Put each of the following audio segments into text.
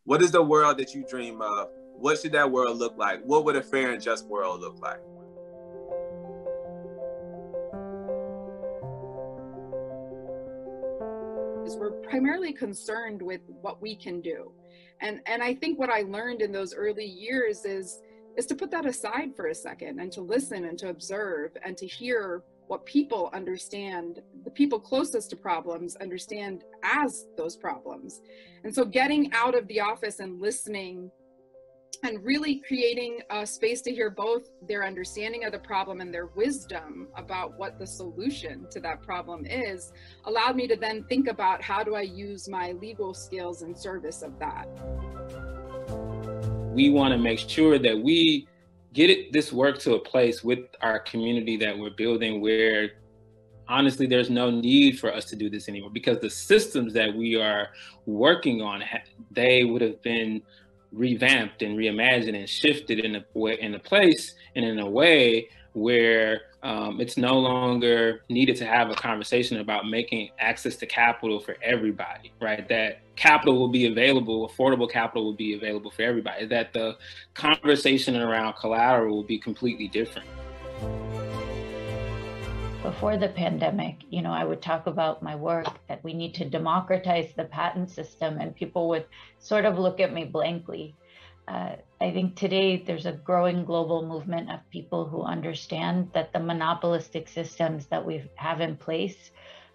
What is the world that you dream of? What should that world look like? What would a fair and just world look like? We're primarily concerned with what we can do. And I think what I learned in those early years is to put that aside for a second and to listen and to observe and to hear what people understand, the people closest to problems understand as those problems. And so getting out of the office and listening and really creating a space to hear both their understanding of the problem and their wisdom about what the solution to that problem is, allowed me to then think about how do I use my legal skills in service of that. We want to make sure that we get this work to a place with our community that we're building where honestly, there's no need for us to do this anymore, because the systems that we are working on, they would have been revamped and reimagined and shifted in a place and in a way where it's no longer needed to have a conversation about making access to capital for everybody, right? That capital will be available, affordable capital will be available for everybody, that the conversation around collateral will be completely different. Before the pandemic, I would talk about my work that we need to democratize the patent system, and people would sort of look at me blankly. I think today there's a growing global movement of people who understand that the monopolistic systems that we have in place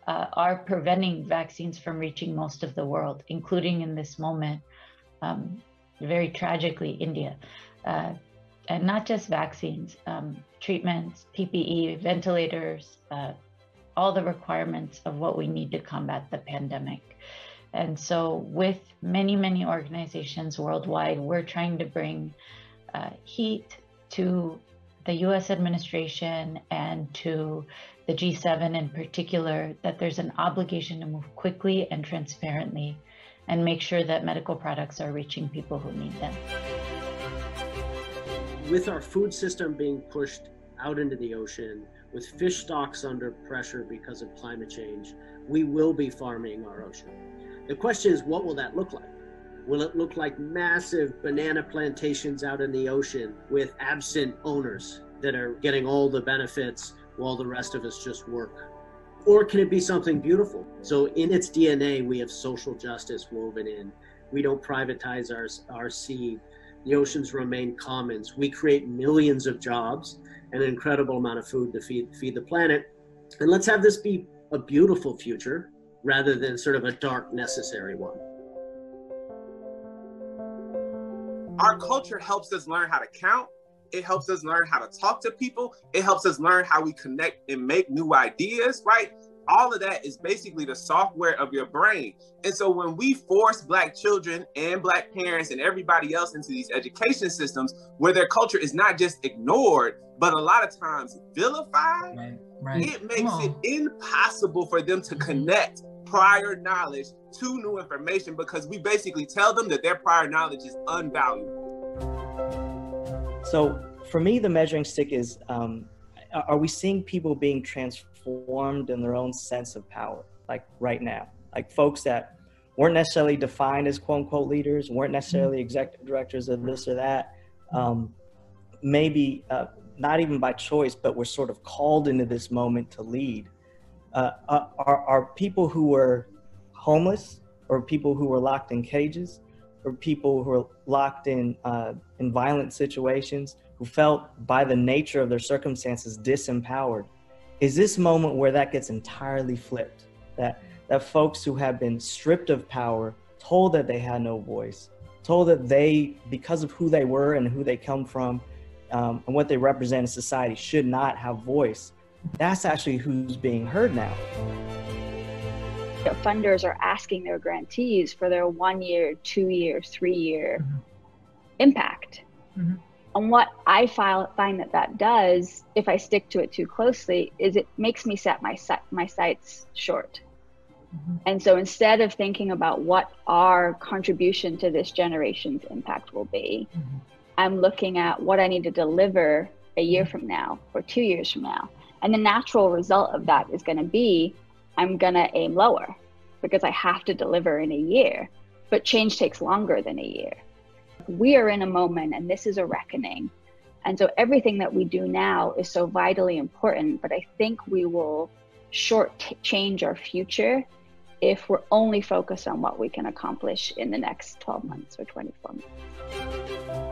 are preventing vaccines from reaching most of the world, including in this moment, very tragically, India. And not just vaccines, treatments, PPE, ventilators, all the requirements of what we need to combat the pandemic. And so with many, many organizations worldwide, we're trying to bring heat to the US administration and to the G7 in particular, that there's an obligation to move quickly and transparently and make sure that medical products are reaching people who need them. With our food system being pushed out into the ocean, with fish stocks under pressure because of climate change, we will be farming our ocean. The question is, what will that look like? Will it look like massive banana plantations out in the ocean with absent owners that are getting all the benefits while the rest of us just work? Or can it be something beautiful? So in its DNA, we have social justice woven in. We don't privatize our seed. The oceans remain commons. We create millions of jobs and an incredible amount of food to feed the planet. And let's have this be a beautiful future rather than sort of a dark, necessary one. Our culture helps us learn how to count. It helps us learn how to talk to people. It helps us learn how we connect and make new ideas, right? All of that is basically the software of your brain. And so when we force Black children and Black parents and everybody else into these education systems where their culture is not just ignored, but a lot of times vilified, it makes it impossible for them to connect prior knowledge to new information, because we basically tell them that their prior knowledge is unvaluable. So for me, the measuring stick is, are we seeing people being transformed in their own sense of power, like right now? Like folks that weren't necessarily defined as quote unquote leaders, weren't necessarily executive directors of this or that, maybe not even by choice, but were sort of called into this moment to lead. Are people who were homeless, or people who were locked in cages, or people who were locked in violent situations, who felt by the nature of their circumstances disempowered? Is this moment where that gets entirely flipped? That folks who have been stripped of power, told that they had no voice, told that they, because of who they were and who they come from, and what they represent in society, should not have voice. That's actually who's being heard now. Funders are asking their grantees for their 1 year, 2 year, 3 year impact. And what I find that does, if I stick to it too closely, is it makes me set my sights short. And so instead of thinking about what our contribution to this generation's impact will be, I'm looking at what I need to deliver a year from now or 2 years from now. And the natural result of that is going to be, I'm going to aim lower because I have to deliver in a year. but change takes longer than a year. We are in a moment, and this is a reckoning. And so everything that we do now is so vitally important, but I think we will change our future if we're only focused on what we can accomplish in the next 12 months or 24 months.